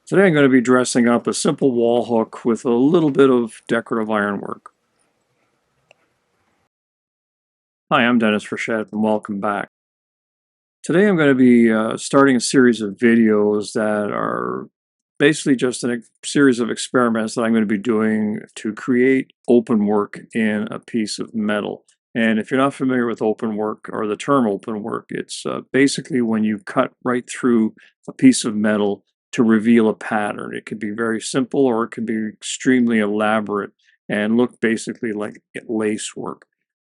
Today I'm going to be dressing up a simple wall hook with a little bit of decorative ironwork. Hi, I'm Dennis Frechette and welcome back. Today I'm going to be starting a series of videos that are basically just a series of experiments that I'm going to be doing to create open work in a piece of metal. And if you're not familiar with open work or the term open work, it's basically when you cut right through a piece of metal to reveal a pattern. It could be very simple or it can be extremely elaborate and look basically like lace work.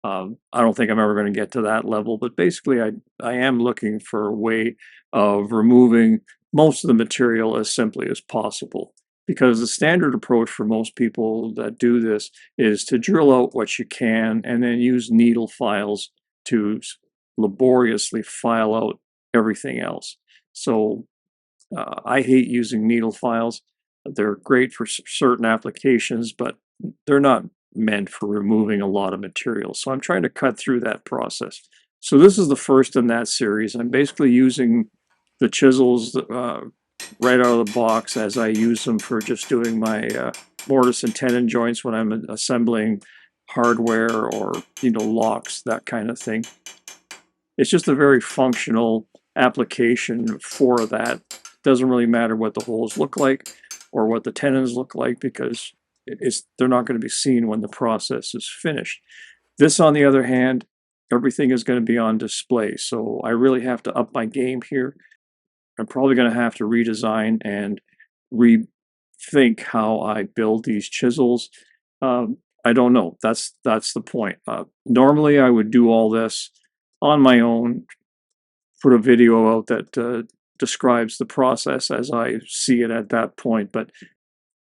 I don't think I'm ever going to get to that level, but basically I am looking for a way of removing most of the material as simply as possible. Because the standard approach for most people that do this is to drill out what you can and then use needle files to laboriously file out everything else. So I hate using needle files. They're great for certain applications, but they're not meant for removing a lot of material. So I'm trying to cut through that process. So this is the first in that series. I'm basically using the chisels right out of the box as I use them for just doing my mortise and tenon joints when I'm assembling hardware or locks, that kind of thing. It's just a very functional application for that. Doesn't really matter what the holes look like or what the tenons look like because they're not going to be seen when the process is finished. This, on the other hand, everything is going to be on display. So I really have to up my game here. I'm probably going to have to redesign and rethink how I build these chisels. I don't know. That's the point. Normally, I would do all this on my own, put a video out that describes the process as I see it at that point. But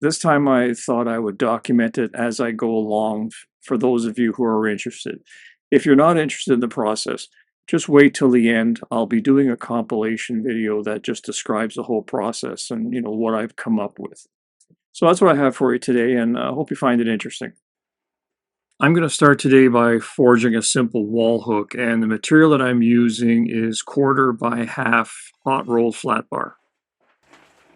this time I thought I would document it as I go along for those of you who are interested. If you're not interested in the process, just wait till the end. I'll be doing a compilation video that just describes the whole process and what I've come up with. So that's what I have for you today, and I hope you find it interesting. I'm going to start today by forging a simple wall hook, and the material that I'm using is 1/4 by 1/2 hot rolled flat bar.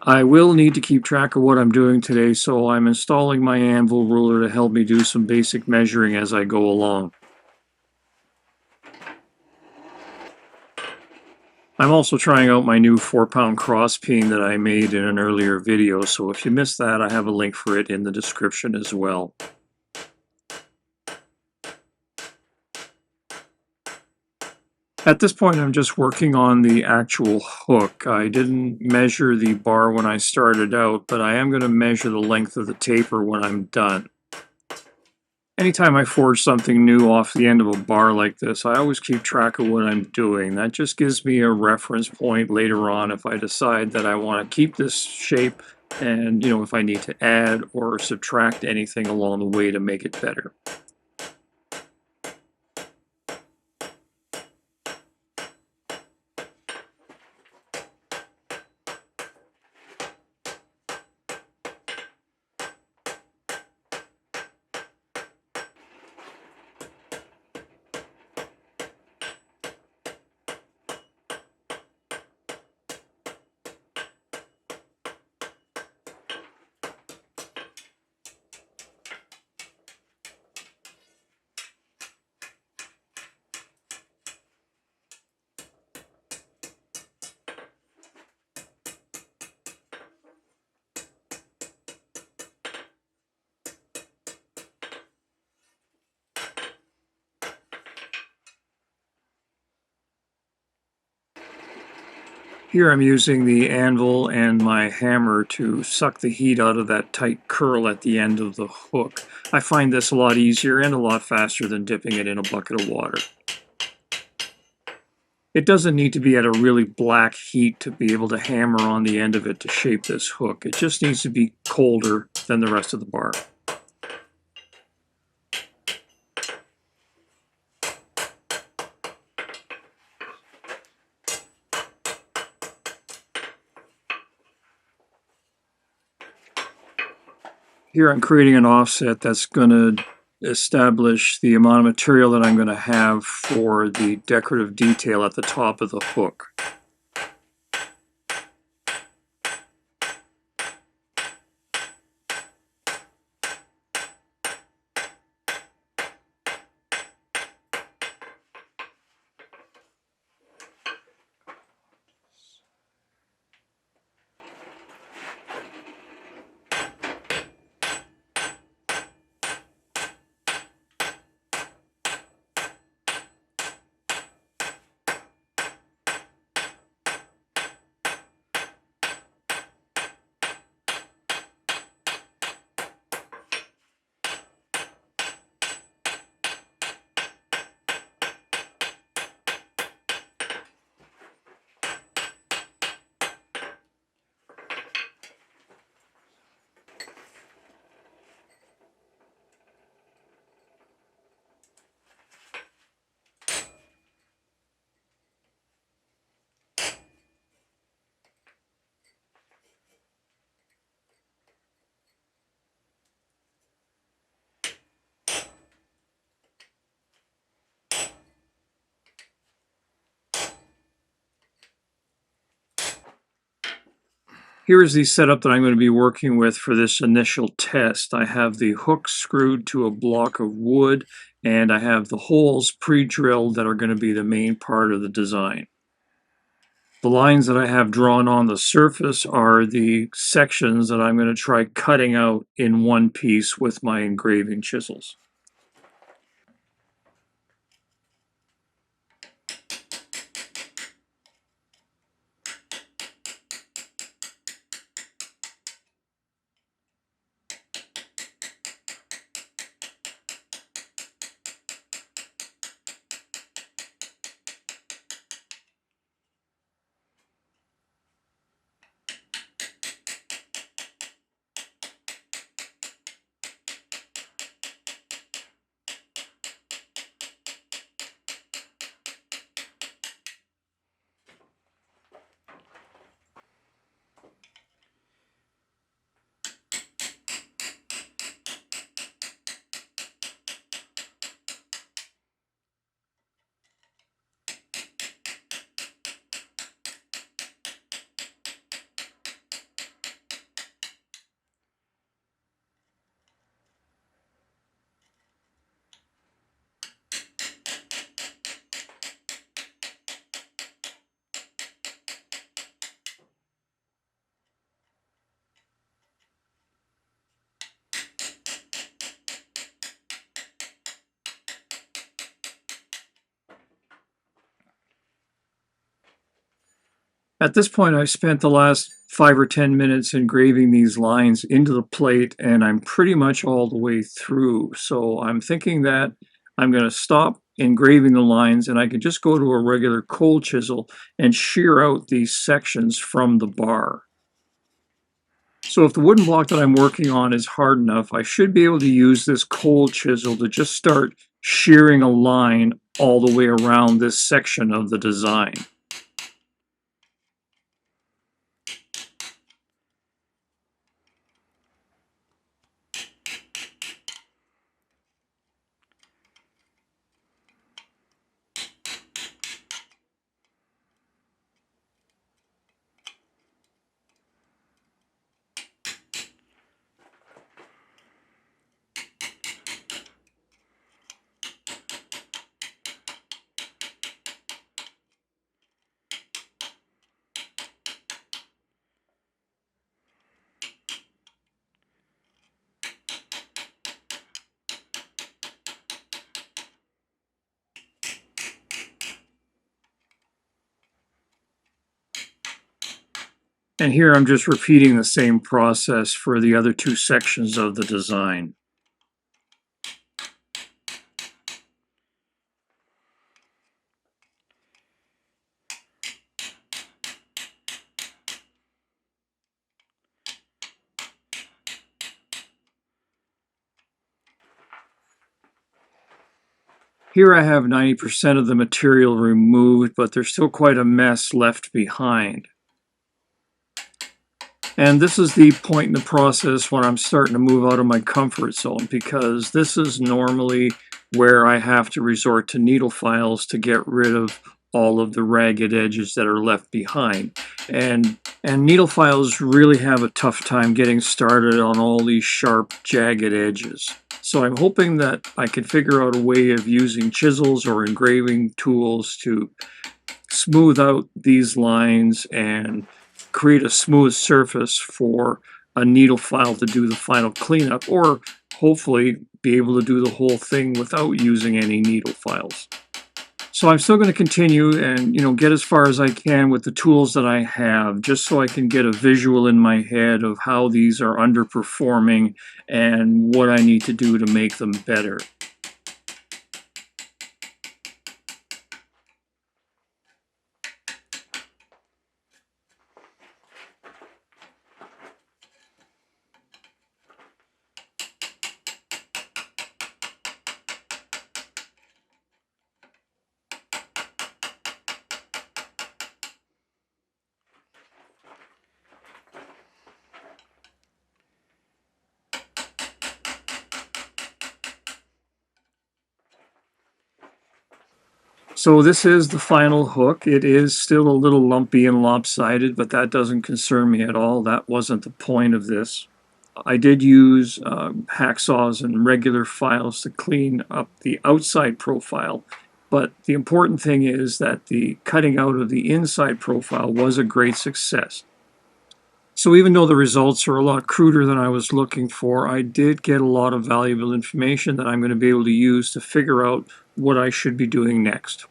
I will need to keep track of what I'm doing today, so I'm installing my Anvil Ruller to help me do some basic measuring as I go along. I'm also trying out my new 4-pound cross peen that I made in an earlier video, so if you missed that, I have a link for it in the description as well. At this point, I'm just working on the actual hook. I didn't measure the bar when I started out, but I am going to measure the length of the taper when I'm done. Anytime I forge something new off the end of a bar like this, I always keep track of what I'm doing. That just gives me a reference point later on if I decide that I want to keep this shape and, if I need to add or subtract anything along the way to make it better. Here I'm using the anvil and my hammer to suck the heat out of that tight curl at the end of the hook. I find this a lot easier and a lot faster than dipping it in a bucket of water. It doesn't need to be at a really black heat to be able to hammer on the end of it to shape this hook. It just needs to be colder than the rest of the bar. Here I'm creating an offset that's going to establish the amount of material that I'm going to have for the decorative detail at the top of the hook. Here's the setup that I'm going to be working with for this initial test. I have the hook screwed to a block of wood, and I have the holes pre-drilled that are going to be the main part of the design. The lines that I have drawn on the surface are the sections that I'm going to try cutting out in one piece with my engraving chisels. At this point, I've spent the last 5 or 10 minutes engraving these lines into the plate, and I'm pretty much all the way through. So I'm thinking that I'm going to stop engraving the lines, and I can just go to a regular cold chisel and shear out these sections from the bar. So if the wooden block that I'm working on is hard enough, I should be able to use this cold chisel to just start shearing a line all the way around this section of the design. And here I'm just repeating the same process for the other two sections of the design. Here I have 90% of the material removed, but there's still quite a mess left behind. And this is the point in the process when I'm starting to move out of my comfort zone, because this is normally where I have to resort to needle files to get rid of all of the ragged edges that are left behind. And needle files really have a tough time getting started on all these sharp, jagged edges. So I'm hoping that I can figure out a way of using chisels or engraving tools to smooth out these lines and create a smooth surface for a needle file to do the final cleanup, or hopefully be able to do the whole thing without using any needle files. So I'm still going to continue and get as far as I can with the tools that I have, just so I can get a visual in my head of how these are underperforming and what I need to do to make them better. So this is the final hook. It is still a little lumpy and lopsided, but that doesn't concern me at all. That wasn't the point of this. I did use hacksaws and regular files to clean up the outside profile, but the important thing is that the cutting out of the inside profile was a great success. So even though the results are a lot cruder than I was looking for, I did get a lot of valuable information that I'm going to be able to use to figure out what I should be doing next.